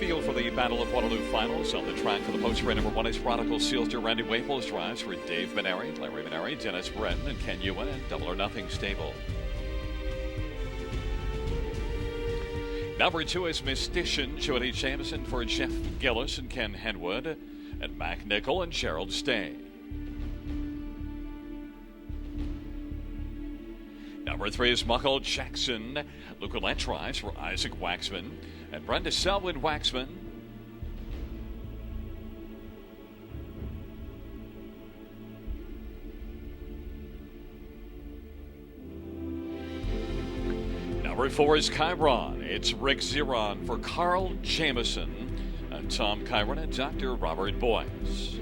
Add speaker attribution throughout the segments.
Speaker 1: field for the Battle of Waterloo finals. On the track for the post-race number 1 is Prodigal Seelster. Randy Waples drives for Dave Maneri, Larry Maneri, Dennis Bretton, and Ken Ewan at Double or Nothing stable. Number 2 is Mystician, Jody Jameson for Jeff Gillis and Ken Henwood, and Mac Nickel and Gerald Stay. Number 3 is Muckle Jackson. Luca Lett drives for Isaac Waxman and Brenda Selwyn Waxman. Number 4 is Kyron. It's Rick Zeron for Carl Jameson and Tom Kyron and Dr. Robert Boyce.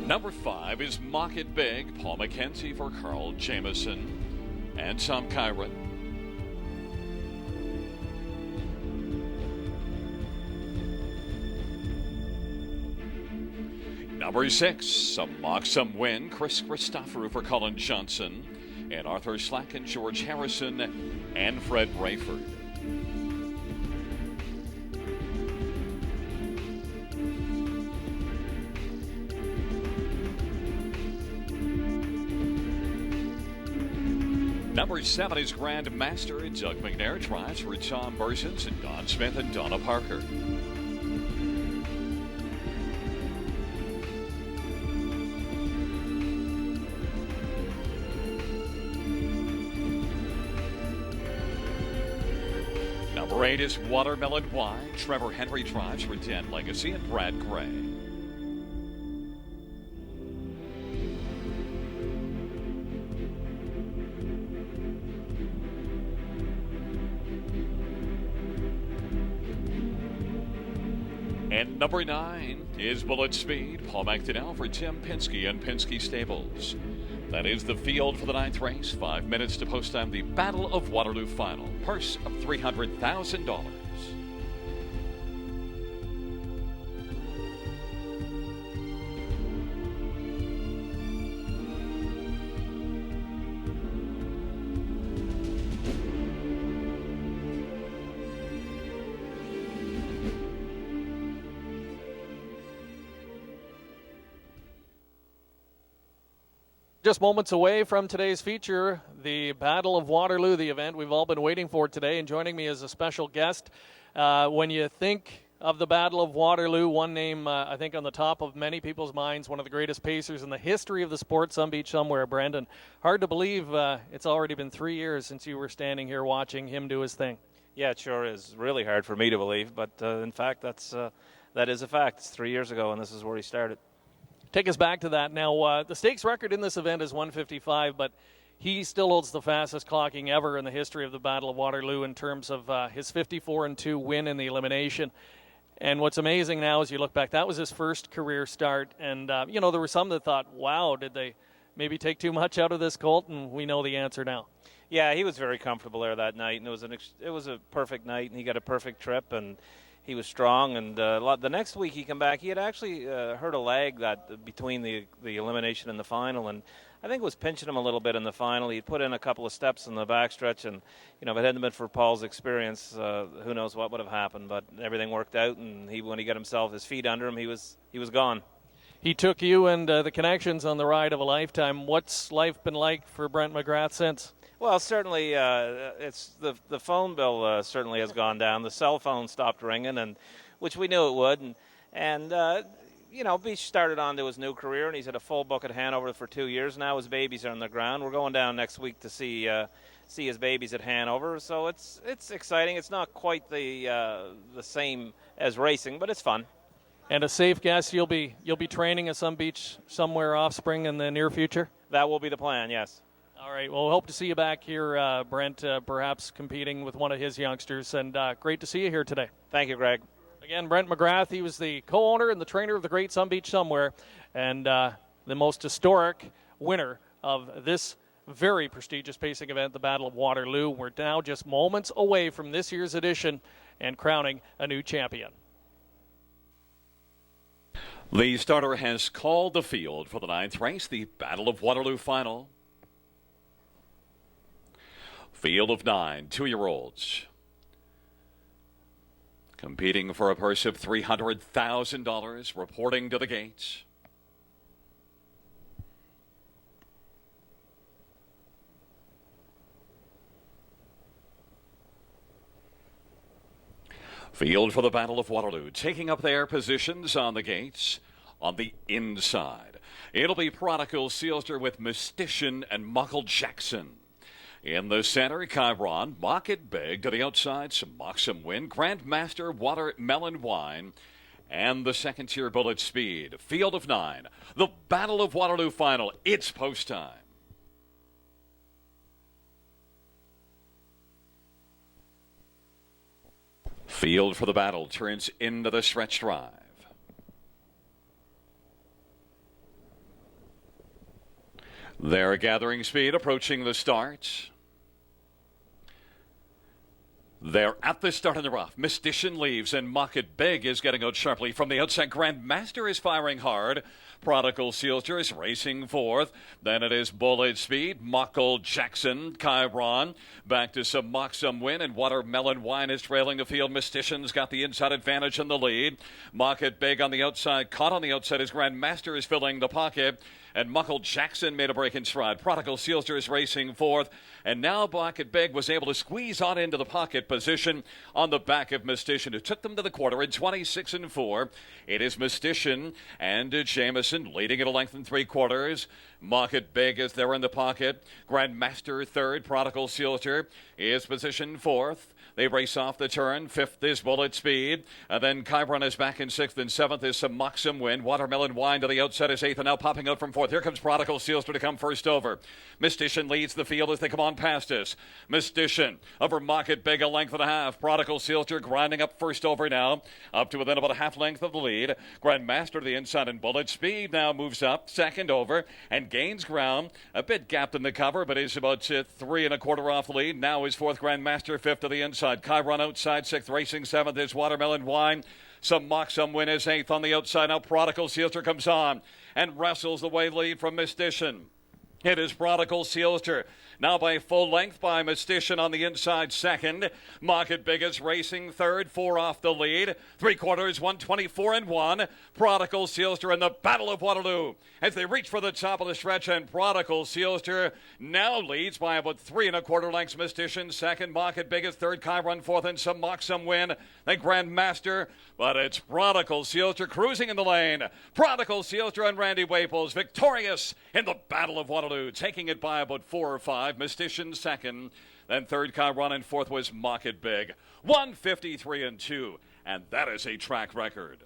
Speaker 1: Number 5 is Mock It Big, Paul McKenzie for Carl Jameson and Tom Kyron. Number 6, a Mock Some Win, Chris Christoforou for Colin Johnson and Arthur Slack and George Harrison and Fred Brayford. Number 7 is Grand Master. Doug McNair drives for Tom Bursons and Don Smith and Donna Parker. Number 8 is Watermelon Wine. Trevor Henry drives for Dan Legacy and Brad Gray. And number 9 is Bullet Speed, Paul McDonnell for Tim Pinsky and Pinsky Stables. That is the field for the 9th race. 5 minutes to post time the Battle of Waterloo final. Purse of $300,000.
Speaker 2: Just moments away from today's feature, the Battle of Waterloo, the event we've all been waiting for today. And joining me is a special guest. When you think of the Battle of Waterloo, one name I think on the top of many people's minds, one of the greatest pacers in the history of the sport, Some Beach Somewhere, Brandon. Hard to believe it's already been 3 years since you were standing here watching him do his thing.
Speaker 3: Yeah, it sure is. Really hard for me to believe, but in fact, that is a fact. It's 3 years ago, and this is where he started.
Speaker 2: Take us back to that. Now, the stakes record in this event is 155, but he still holds the fastest clocking ever in the history of the Battle of Waterloo in terms of his 54-2 win in the elimination. And what's amazing now as you look back, that was his first career start. And, there were some that thought, wow, did they maybe take too much out of this colt? And we know the answer now.
Speaker 3: Yeah, he was very comfortable there that night, and it was a perfect night, and he got a perfect trip, and he was strong. And the next week he came back, he had actually hurt a leg that between the elimination and the final, and I think it was pinching him a little bit in the final. He put in a couple of steps in the backstretch, and if it hadn't been for Paul's experience, who knows what would have happened. But everything worked out, and when he got his feet under him, he was gone.
Speaker 2: He took you and the connections on the ride of a lifetime. What's life been like for Brent McGrath since?
Speaker 3: Well, certainly, it's the phone bill certainly has gone down. The cell phone stopped ringing, and which we knew it would. And Beach started on to his new career, and he's had a full book at Hanover for 2 years now. His babies are on the ground. We're going down next week to see his babies at Hanover. So it's exciting. It's not quite the same as racing, but it's fun.
Speaker 2: And a safe guess, you'll be training at Some Beach Somewhere offspring in the near future?
Speaker 3: That will be the plan, yes.
Speaker 2: All right. Well, we hope to see you back here, Brent, perhaps competing with one of his youngsters. And great to see you here today.
Speaker 3: Thank you, Greg.
Speaker 2: Again, Brent McGrath, he was the co-owner and the trainer of the great Some Beach Somewhere, and the most historic winner of this very prestigious pacing event, the Battle of Waterloo. We're now just moments away from this year's edition and crowning a new champion.
Speaker 1: The starter has called the field for the 9th race, the Battle of Waterloo final. Field of 9 2-year-olds. Competing for a purse of $300,000, reporting to the gates. Field for the Battle of Waterloo, taking up their positions on the gates on the inside. It'll be Prodigal Seelster with Mystician and Muckle Jackson. In the center, Kyron, Mock It Big to the outside, some Moxham Win, Grandmaster, Watermelon Wine, and the second-tier Bullet Speed. Field of 9, the Battle of Waterloo final. It's post time. Field for the battle turns into the stretch drive. They're gathering speed, approaching the start. They're at the start of the rough. Mystician leaves and Mock It Big is getting out sharply from the outside. Grandmaster is firing hard. Prodigal Seelster is racing fourth. Then it is Bullet Speed, Muckle Jackson, Kyron. Back to some Moxham Win, and Watermelon Wine is trailing the field. Mystician's got the inside advantage in the lead. Mock It Big on the outside. Caught on the outside as Grandmaster is filling the pocket. And Muckle Jackson made a break in stride. Prodigal Seelster is racing fourth. And now Mock It Big was able to squeeze on into the pocket position on the back of Mystician, who took them to the quarter in 26 and 4. It is Mystician and Jameson leading at a length and 3/4. Mock It Big is there in the pocket. Grandmaster third. Prodigal Seelster is positioned fourth. They race off the turn. Fifth is Bullet Speed. And then Kyron is back in sixth, and seventh is some Moxham Win. Watermelon Wine to the outside is eighth, and now popping out from fourth. Here comes Prodigal Seelster to come first over. Mystician leads the field as they come on past us. Mystician over Mock It Big, a length and a half. Prodigal Seelster grinding up first over now, up to within about a half length of the lead. Grandmaster to the inside, and Bullet Speed now moves up second over and gains ground. A bit gapped in the cover, but is about 3 1/4 off the lead. Now is fourth Grandmaster, fifth to the inside. Kyron outside, sixth, racing seventh is Watermelon Wine. Some Moxham Win is eighth on the outside. Now Prodigal Seelster comes on and wrestles the way lead from Mystician. It is Prodigal Seelster, now by full length by Mystician on the inside second. Mock It Big is racing third, 4 off the lead. 3/4, 124 and 1. Prodigal Seelster in the Battle of Waterloo as they reach for the top of the stretch, and Prodigal Seelster now leads by about 3 1/4 lengths. Mystician second, Mock It Big is third, Kyron fourth, and some Moxham Win. Then Grandmaster, but it's Prodigal Seelster cruising in the lane. Prodigal Seelster and Randy Waples victorious in the Battle of Waterloo, taking it by about 4 or 5. Mystician second, then third Kyron, and fourth was Mock It Big. 153 and 2, and that is a track record.